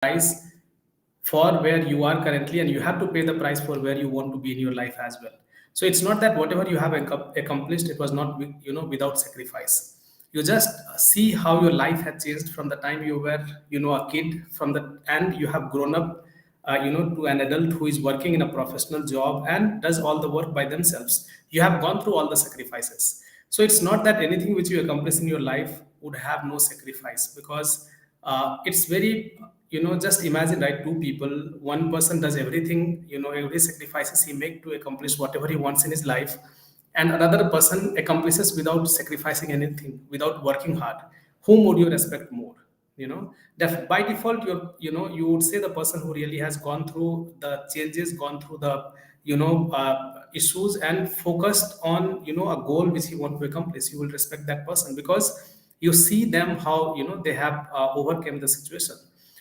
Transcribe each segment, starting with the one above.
price for where you are currently, and you have to pay the price for where you want to be in your life as well. So it's not that whatever you have accomplished, it was not without sacrifice. You just see how your life has changed from the time you were a kid, from the and you have grown up to an adult who is working in a professional job and does all the work by themselves. You have gone through all the sacrifices. So it's not that anything which you accomplish in your life would have no sacrifice, because it's very, just imagine, right? Two people, one person does everything, every sacrifices he make to accomplish whatever he wants in his life, and another person accomplishes without sacrificing anything, without working hard. Whom would you respect more? By default, you would say the person who really has gone through the changes, gone through the issues, and focused on a goal which he want to accomplish. You will respect that person because you see them how they have overcome the situation.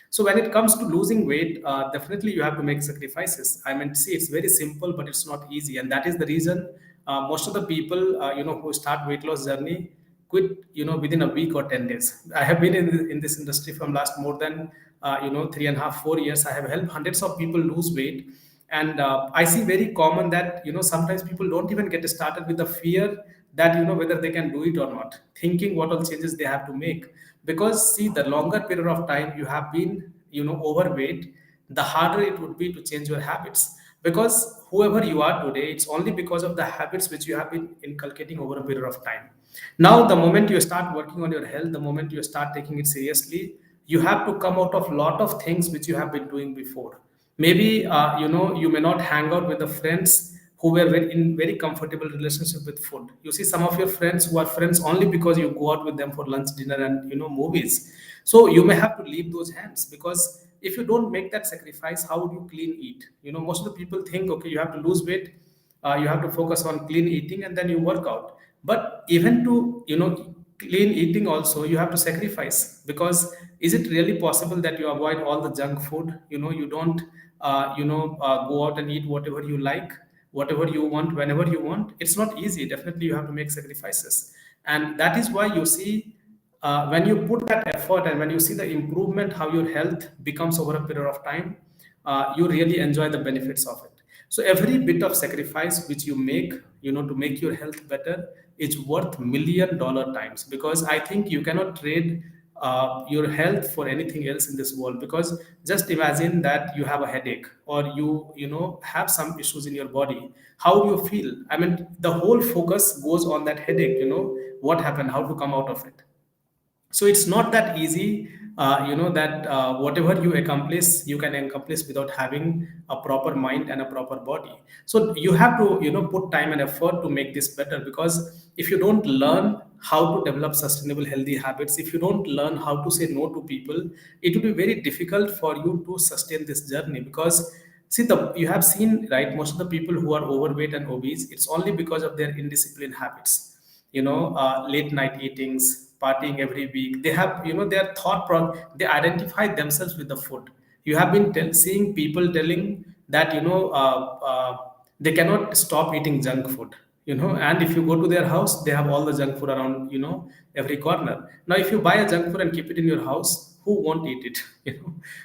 So when it comes to losing weight, definitely you have to make sacrifices. I mean, see, it's very simple, but it's not easy, and that is the reason most of the people, who start weight loss journey, quit, within a week or 10 days. I have been in this industry from last more than 3.5, 4 years. I have helped hundreds of people lose weight, and I see very common that sometimes people don't even get started with the fear that whether they can do it or not, thinking what all changes they have to make. Because see, the longer period of time you have been overweight, the harder it would be to change your habits. Because whoever you are today, it's only because of the habits which you have been inculcating over a period of time. Now the moment you start working on your health, the moment you start taking it seriously, you have to come out of lot of things which you have been doing before. Maybe you may not hang out with the friends who were in very comfortable relationship with food. You see some of your friends who are friends only because you go out with them for lunch, dinner, and movies. So you may have to leave those hands, because if you don't make that sacrifice, how would you clean eat? Most of the people think, okay, you have to lose weight, you have to focus on clean eating, and then you work out. But even to clean eating also, you have to sacrifice. Because is it really possible that you avoid all the junk food? You don't go out and eat whatever you like, whatever you want, whenever you want. It's not easy. Definitely you have to make sacrifices, and that is why you see, when you put that effort and when you see the improvement, how your health becomes over a period of time, you really enjoy the benefits of it. So every bit of sacrifice which you make, to make your health better, is worth $1 million times. Because I think you cannot trade your health for anything else in this world. Because just imagine that you have a headache, or you have some issues in your body. How do you feel? I mean, the whole focus goes on that headache. What happened, how to come out of it. So it's not that easy, that whatever you accomplish, you can accomplish without having a proper mind and a proper body. So you have to put time and effort to make this better. Because if you don't learn how to develop sustainable healthy habits, if you don't learn how to say no to people, it will be very difficult for you to sustain this journey. Because see, you have seen, right, most of the people who are overweight and obese, it's only because of their indisciplined habits. Late night eatings, partying every week. They have, their they identify themselves with the food. You have been seeing people telling that they cannot stop eating junk food. And if you go to their house, they have all the junk food around, every corner. Now if you buy a junk food and keep it in your house, who won't eat it?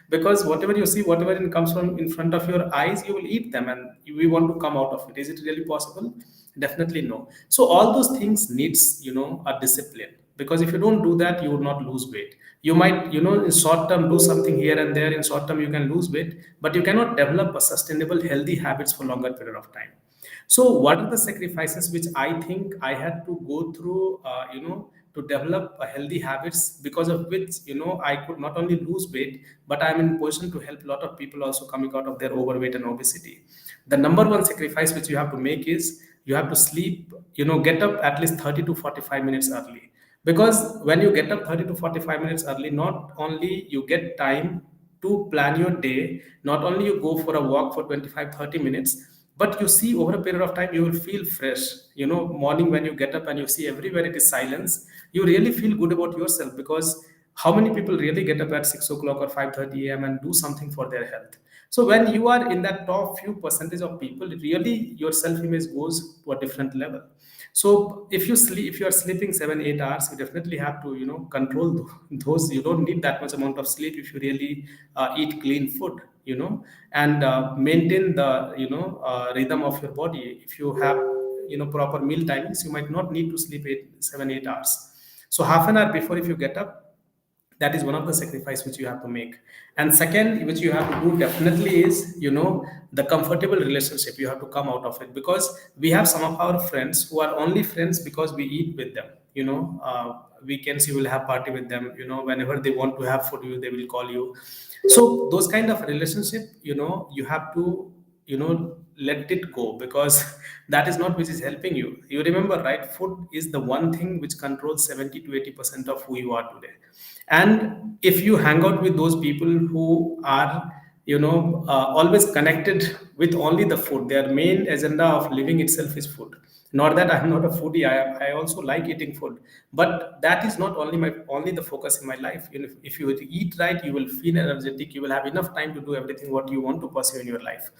Because whatever you see, whatever it comes from in front of your eyes, you will eat them, and we want to come out of it. Is it really possible? Definitely no. So all those things needs a discipline. Because if you don't do that, you will not lose weight. You might in short term do something here and there. In short term you can lose weight, but you cannot develop a sustainable healthy habits for longer period of time. So what are the sacrifices which I think I had to go through, to develop a healthy habits, because of which I could not only lose weight, but I'm in position to help a lot of people also coming out of their overweight and obesity. The number one sacrifice which you have to make is you have to sleep, get up at least 30 to 45 minutes early. Because when you get up 30 to 45 minutes early, not only you get time to plan your day, not only you go for a walk for 25-30 minutes, but you see over a period of time you will feel fresh. Morning when you get up and you see everywhere it is silence, you really feel good about yourself. Because How many people really get up at 6 o'clock or 5:30 a.m. and do something for their health? So when you are in that top few percentage of people, really your self-image goes to a different level. So if you are sleeping 7 8 hours, you definitely have to control those. You don't need that much amount of sleep if you really eat clean food, and maintain the rhythm of your body. If you have proper meal timings, you might not need to sleep 7 8 hours. So half an hour before, if you get up, that is one of the sacrifice which you have to make. And second, which you have to do definitely is the comfortable relationship. You have to come out of it, because we have some of our friends who are only friends because we eat with them. Weekends you will have party with them. Whenever they want to have food, they will call you. So those kind of relationship, you have to let it go, because that is not which is helping you. You remember, right? Food is the one thing which controls 70 to 80% of who you are today. And if you hang out with those people who are always connected with only the food, their main agenda of living itself is food. Not that I'm not a foodie, I also like eating food, but that is not only the focus in my life. If you eat right, you will feel energetic, you will have enough time to do everything what you want to pursue in your life.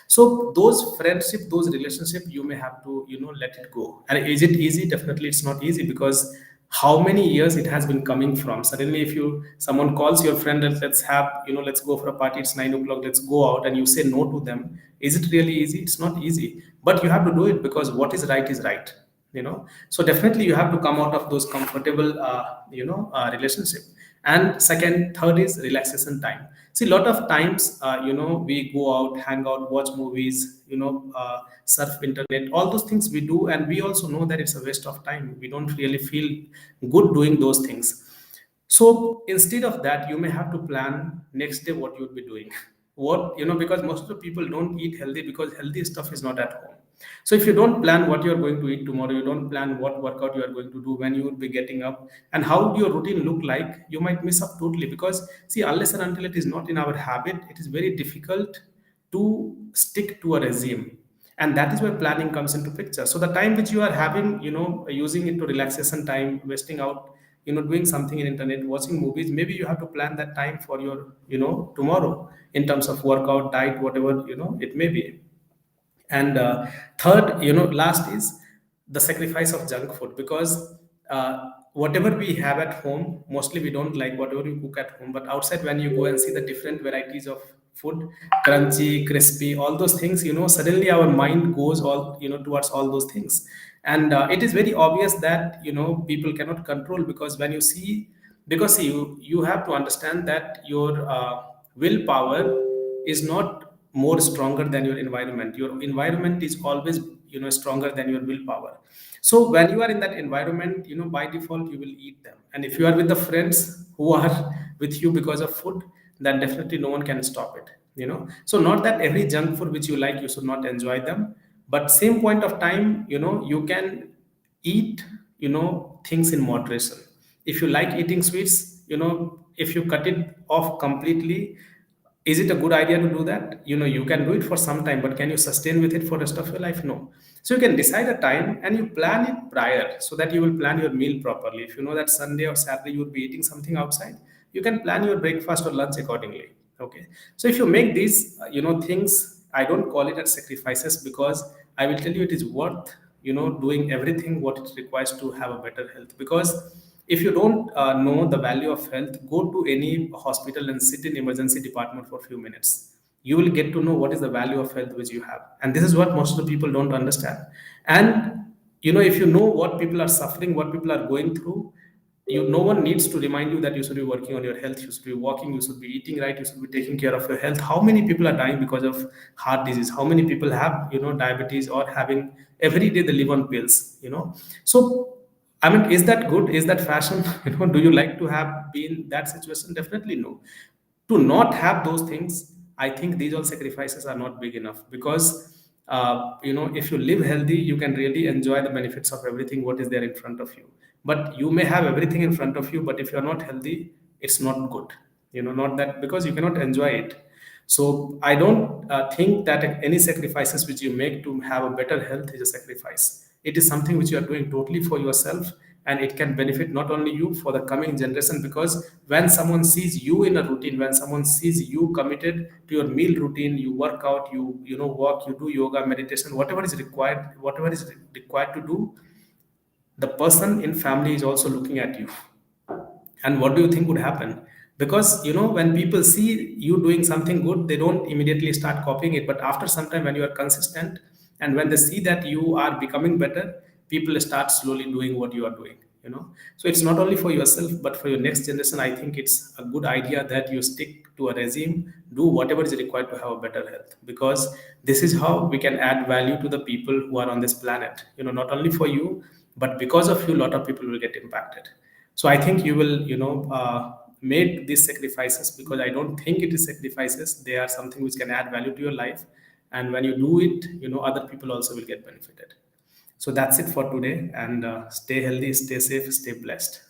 So those friendship, those relationship, you may have to let it go. And is it easy? Definitely it's not easy, because how many years it has been coming from. Suddenly, if you someone calls your friend and let's have let's go for a party, it's 9 o'clock, let's go out, and you say no to them, is it really easy? It's not easy, but you have to do it, because what is right. So definitely you have to come out of those comfortable relationship. And second, third is relaxation time. See, a lot of times we go out, hang out, watch movies, surf internet, all those things we do, and we also know that it's a waste of time. We don't really feel good doing those things. So instead of that, you may have to plan next day what you'll be doing. Because most of the people don't eat healthy because healthy stuff is not at home. So if you don't plan what you're going to eat tomorrow, you don't plan what workout you are going to do, when you will be getting up, and how your routine look like, you might miss up totally. Because see, unless and until it is not in our habit, it is very difficult to stick to a regime. And that is where planning comes into picture. So the time which you are having, using it to relaxation time, wasting out, doing something in internet, watching movies, maybe you have to plan that time for your tomorrow, in terms of workout, diet, whatever it may be. And third, last is the sacrifice of junk food. Because whatever we have at home, mostly we don't like whatever you cook at home, but outside, when you go and see the different varieties of food, crunchy, crispy, all those things, suddenly our mind goes all towards all those things. And it is very obvious that people cannot control, because when you see, because see, you have to understand that your willpower is not more stronger than your environment. Your environment is always stronger than your willpower. So when you are in that environment, by default you will eat them. And if you are with the friends who are with you because of food, then definitely no one can stop it. So not that every junk food which you like, you should not enjoy them, but same point of time, you can eat things in moderation. If you like eating sweets, if you cut it off completely, is it a good idea to do that? You can do it for some time, but can you sustain with it for the rest of your life? No. So you can decide a time and you plan it prior, so that you will plan your meal properly. If you know that Sunday or Saturday you will be eating something outside, you can plan your breakfast or lunch accordingly. Okay. So if you make these things, I don't call it as sacrifices, because I will tell you it is worth doing everything what it requires to have a better health. Because if you don't know the value of health, go to any hospital and sit in emergency department for a few minutes. You will get to know what is the value of health which you have. And this is what most of the people don't understand. And if you know what people are suffering, what people are going through, no one needs to remind you that you should be working on your health, you should be walking, you should be eating right, you should be taking care of your health. How many people are dying because of heart disease? How many people have diabetes, or having every day they live on pills? So I mean, is that good? Is that fashion? Do you like to have been that situation? Definitely no. To not have those things, I think these all sacrifices are not big enough. Because if you live healthy, you can really enjoy the benefits of everything what is there in front of you. But you may have everything in front of you, but if you're not healthy, it's not good. Not that, because you cannot enjoy it. So I don't think that any sacrifices which you make to have a better health is a sacrifice. It is something which you are doing totally for yourself, and it can benefit not only you, for the coming generation. Because when someone sees you in a routine, when someone sees you committed to your meal routine, you work out, you know, walk, you do yoga, meditation, whatever is required to do, the person in family is also looking at you. And what do you think would happen? Because, you know, when people see you doing something good, they don't immediately start copying it, but after some time, when you are consistent and when they see that you are becoming better, people start slowly doing what you are doing, you know. So it's not only for yourself, but for your next generation. I think it's a good idea that you stick to a regime, do whatever is required to have a better health, because this is how we can add value to the people who are on this planet, you know, not only for you, but because of you, a lot of people will get impacted. So I think you will, you know, make these sacrifices, because I don't think it is sacrifices. They are something which can add value to your life. And when you do it, you know, other people also will get benefited. So that's it for today. And stay healthy, stay safe, stay blessed.